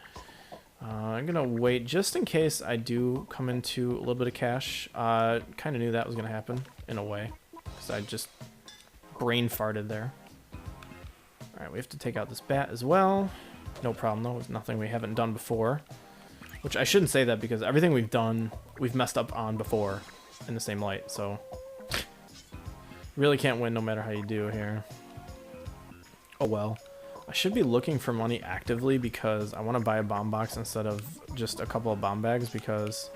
[SPEAKER 1] I'm going to wait just in case I do come into a little bit of cash. Kind of knew that was going to happen, in a way, because I just brain farted there. Alright, we have to take out this bat as well. No problem, though. It's nothing we haven't done before. Which I shouldn't say that because everything we've done, we've messed up on before in the same light, so... Really can't win no matter how you do here. Oh well. I should be looking for money actively because I want to buy a bomb box instead of just a couple of bomb bags because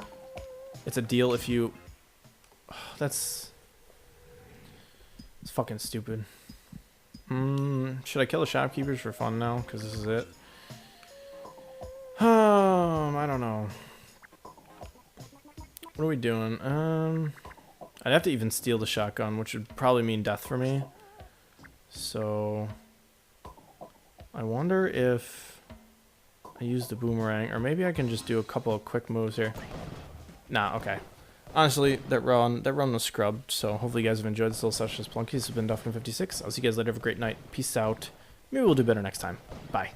[SPEAKER 1] it's a deal if you... It's fucking stupid. Should I kill the shopkeepers for fun now? Because this is it. I don't know. What are we doing? I'd have to even steal the shotgun, which would probably mean death for me. So... I wonder if I use the boomerang, or maybe I can just do a couple of quick moves here. Nah, okay. Honestly, that run was scrubbed, so hopefully you guys have enjoyed this little session of Spelunky. This has been duffking56. I'll see you guys later. Have a great night. Peace out. Maybe we'll do better next time. Bye.